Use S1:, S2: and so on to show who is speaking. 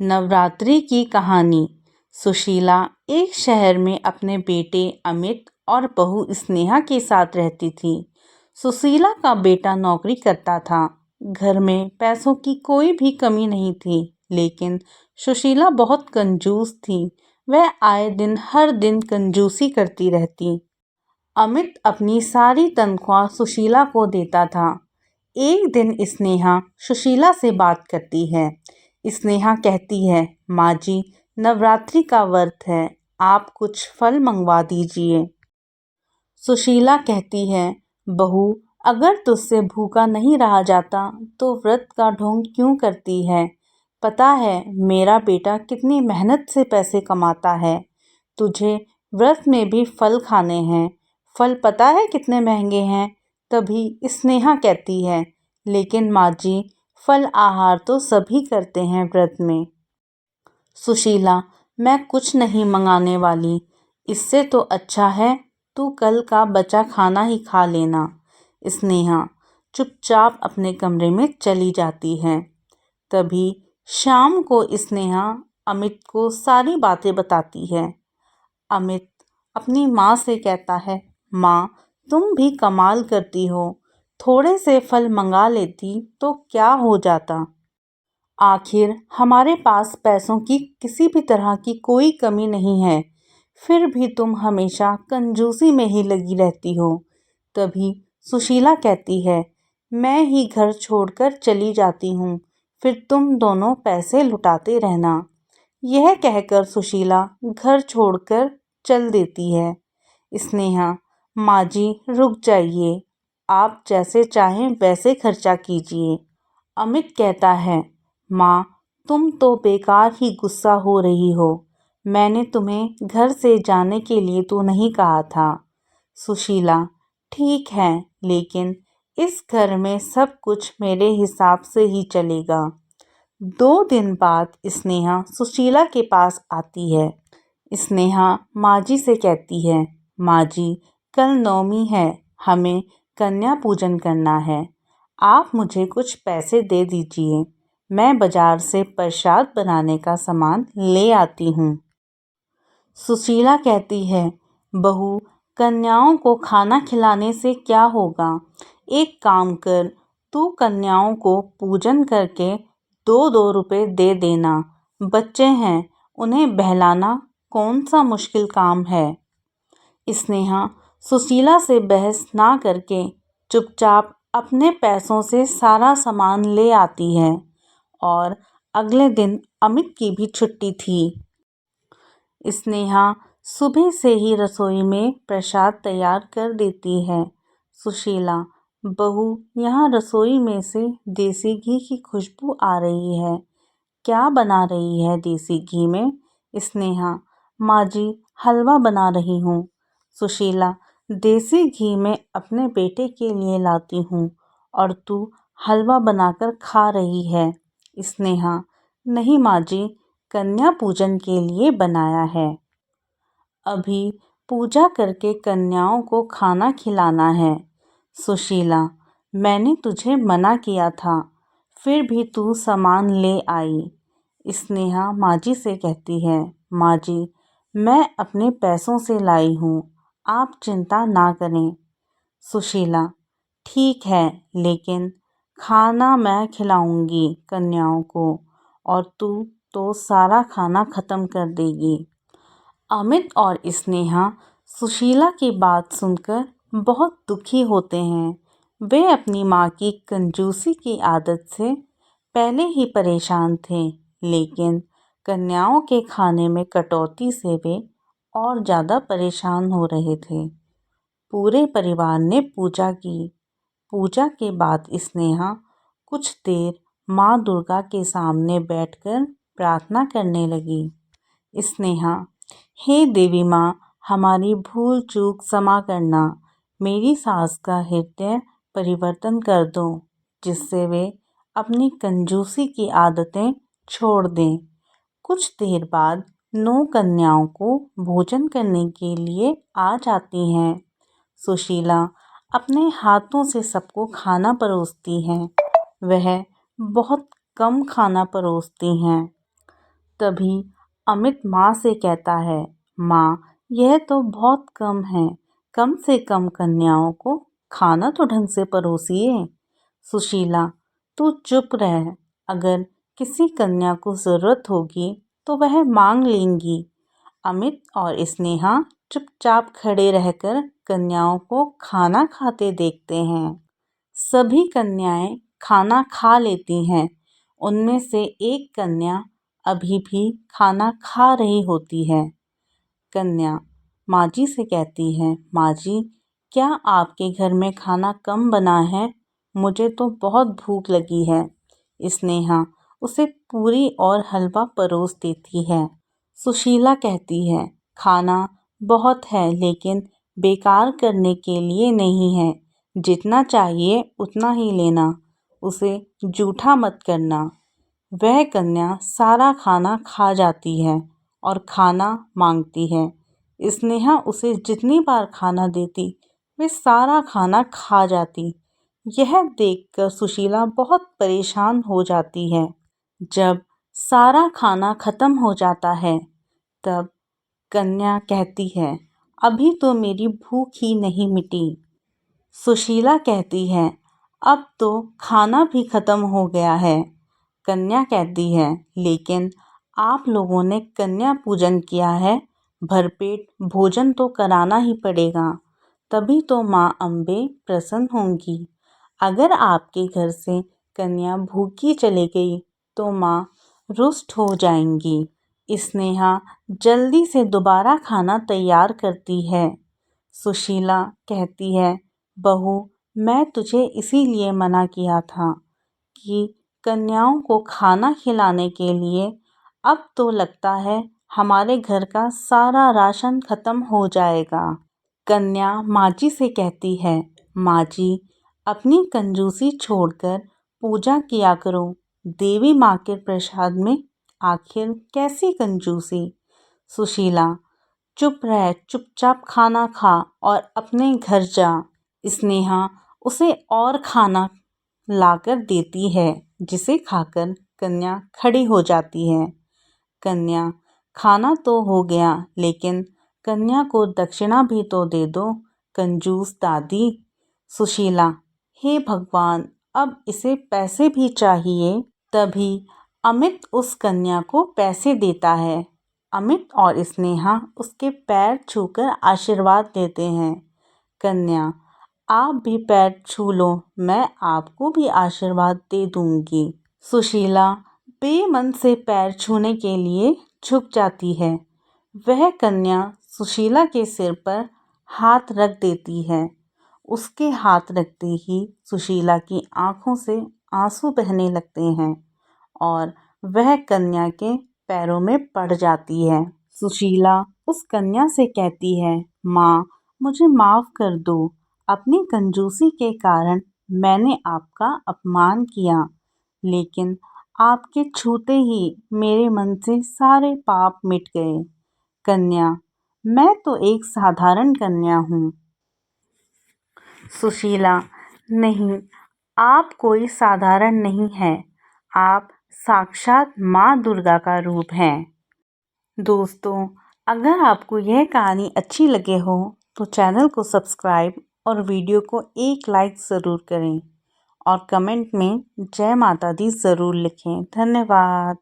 S1: नवरात्रि की कहानी। सुशीला एक शहर में अपने बेटे अमित और बहू स्नेहा के साथ रहती थी। सुशीला का बेटा नौकरी करता था। घर में पैसों की कोई भी कमी नहीं थी, लेकिन सुशीला बहुत कंजूस थी। वह आए दिन हर दिन कंजूसी करती रहती। अमित अपनी सारी तनख्वाह सुशीला को देता था। एक दिन स्नेहा सुशीला से बात करती है। स्नेहा कहती है, माँ जी, नवरात्रि का व्रत है, आप कुछ फल मंगवा दीजिए। सुशीला कहती है, बहू, अगर तुझसे भूखा नहीं रहा जाता तो व्रत का ढोंग क्यों करती है? पता है मेरा बेटा कितनी मेहनत से पैसे कमाता है। तुझे व्रत में भी फल खाने हैं। फल पता है कितने महंगे हैं? तभी स्नेहा कहती है, लेकिन माँ जी, फल आहार तो सभी करते हैं व्रत में। सुशीला, मैं कुछ नहीं मंगाने वाली। इससे तो अच्छा है तू कल का बचा खाना ही खा लेना। स्नेहा चुपचाप अपने कमरे में चली जाती है। तभी शाम को स्नेहा अमित को सारी बातें बताती है। अमित अपनी माँ से कहता है, माँ, तुम भी कमाल करती हो। थोड़े से फल मंगा लेती तो क्या हो जाता। आखिर हमारे पास पैसों की किसी भी तरह की कोई कमी नहीं है, फिर भी तुम हमेशा कंजूसी में ही लगी रहती हो। तभी सुशीला कहती है, मैं ही घर छोड़कर चली जाती हूँ, फिर तुम दोनों पैसे लुटाते रहना। यह कहकर सुशीला घर छोड़कर चल देती है। स्नेहा, माँ जी, रुक जाइए, आप जैसे चाहें वैसे खर्चा कीजिए। अमित कहता है, माँ, तुम तो बेकार ही गुस्सा हो रही हो। मैंने तुम्हें घर से जाने के लिए तो नहीं कहा था। सुशीला, ठीक है, लेकिन इस घर में सब कुछ मेरे हिसाब से ही चलेगा। 2 दिन बाद स्नेहा सुशीला के पास आती है। स्नेहा माँ जी से कहती है, माँ जी, कल नवमी है, हमें कन्या पूजन करना है। आप मुझे कुछ पैसे दे दीजिए, मैं बाजार से प्रसाद बनाने का सामान ले आती हूँ। सुशीला कहती है, बहू, कन्याओं को खाना खिलाने से क्या होगा? एक काम कर, तू कन्याओं को पूजन करके 2-2 रुपए दे देना। बच्चे हैं, उन्हें बहलाना कौन सा मुश्किल काम है। स्नेहा सुशीला से बहस ना करके चुपचाप अपने पैसों से सारा सामान ले आती है। और अगले दिन अमित की भी छुट्टी थी। स्नेहा सुबह से ही रसोई में प्रसाद तैयार कर देती है। सुशीला, बहू, यहाँ रसोई में से देसी घी की खुशबू आ रही है। क्या बना रही है देसी घी में? स्नेहा, माँ जी, हलवा बना रही हूँ। सुशीला, देसी घी में अपने बेटे के लिए लाती हूँ और तू हलवा बनाकर खा रही है। स्नेहा, नहीं माँ जी, कन्या पूजन के लिए बनाया है। अभी पूजा करके कन्याओं को खाना खिलाना है। सुशीला, मैंने तुझे मना किया था, फिर भी तू सामान ले आई। स्नेहा माँ जी से कहती है, माँ जी, मैं अपने पैसों से लाई हूँ, आप चिंता ना करें। सुशीला, ठीक है, लेकिन खाना मैं खिलाऊंगी कन्याओं को और तू तो सारा खाना ख़त्म कर देगी। अमित और स्नेहा सुशीला की बात सुनकर बहुत दुखी होते हैं। वे अपनी माँ की कंजूसी की आदत से पहले ही परेशान थे, लेकिन कन्याओं के खाने में कटौती से वे और ज़्यादा परेशान हो रहे थे। पूरे परिवार ने पूजा की। पूजा के बाद स्नेहा कुछ देर माँ दुर्गा के सामने बैठकर प्रार्थना करने लगी। स्नेहा, हे देवी माँ, हमारी भूल चूक क्षमा करना। मेरी सास का हृदय परिवर्तन कर दो, जिससे वे अपनी कंजूसी की आदतें छोड़ दें। कुछ देर बाद 9 कन्याओं को भोजन करने के लिए आ जाती हैं। सुशीला अपने हाथों से सबको खाना परोसती हैं। वह बहुत कम खाना परोसती हैं। तभी अमित माँ से कहता है, माँ, यह तो बहुत कम है, कम से कम कन्याओं को खाना तो ढंग से परोसिए। सुशीला, तू चुप रह, अगर किसी कन्या को ज़रूरत होगी तो वह मांग लेंगी। अमित और स्नेहा चुपचाप खड़े रहकर कन्याओं को खाना खाते देखते हैं। सभी कन्याएं खाना खा लेती हैं। उनमें से एक कन्या अभी भी खाना खा रही होती है। कन्या माँ जी से कहती है, माँ जी, क्या आपके घर में खाना कम बना है? मुझे तो बहुत भूख लगी है। स्नेहा उसे पूरी और हलवा परोस देती है। सुशीला कहती है, खाना बहुत है लेकिन बेकार करने के लिए नहीं है। जितना चाहिए उतना ही लेना, उसे जूठा मत करना। वह कन्या सारा खाना खा जाती है और खाना मांगती है। स्नेहा उसे जितनी बार खाना देती वे सारा खाना खा जाती। यह देखकर सुशीला बहुत परेशान हो जाती है। जब सारा खाना खत्म हो जाता है तब कन्या कहती है, अभी तो मेरी भूख ही नहीं मिटी। सुशीला कहती है, अब तो खाना भी खत्म हो गया है। कन्या कहती है, लेकिन आप लोगों ने कन्या पूजन किया है, भरपेट भोजन तो कराना ही पड़ेगा, तभी तो माँ अम्बे प्रसन्न होंगी। अगर आपके घर से कन्या भूखी चली गई तो माँ रुष्ट हो जाएंगी। स्नेहा जल्दी से दोबारा खाना तैयार करती है। सुशीला कहती है, बहू, मैं तुझे इसीलिए मना किया था कि कन्याओं को खाना खिलाने के लिए अब तो लगता है हमारे घर का सारा राशन खत्म हो जाएगा। कन्या माँ जी से कहती है, माँ जी, अपनी कंजूसी छोड़कर पूजा किया करो। देवी माँ के प्रसाद में आखिर कैसी कंजूसी। सुशीला, चुप रह, चुपचाप खाना खा और अपने घर जा। स्नेहा उसे और खाना लाकर देती है, जिसे खाकर कन्या खड़ी हो जाती है। कन्या, खाना तो हो गया लेकिन कन्या को दक्षिणा भी तो दे दो, कंजूस दादी। सुशीला, हे भगवान, अब इसे पैसे भी चाहिए। तभी अमित उस कन्या को पैसे देता है। अमित और स्नेहा उसके पैर छूकर आशीर्वाद देते हैं। कन्या, आप भी पैर छू लो, मैं आपको भी आशीर्वाद दे दूंगी। सुशीला बेमन से पैर छूने के लिए झुक जाती है। वह कन्या सुशीला के सिर पर हाथ रख देती है। उसके हाथ रखते ही सुशीला की आंखों से आंसू बहने लगते हैं और वह कन्या के पैरों में पड़ जाती है। सुशीला उस कन्या से कहती है, माँ, मुझे माफ़ कर दो। अपनी कंजूसी के कारण मैंने आपका अपमान किया, लेकिन आपके छूते ही मेरे मन से सारे पाप मिट गए। कन्या, मैं तो एक साधारण कन्या हूँ। सुशीला, नहीं, आप कोई साधारण नहीं हैं, आप साक्षात माँ दुर्गा का रूप हैं। दोस्तों, अगर आपको यह कहानी अच्छी लगे हो तो चैनल को सब्सक्राइब और वीडियो को एक लाइक ज़रूर करें और कमेंट में जय माता दी ज़रूर लिखें। धन्यवाद।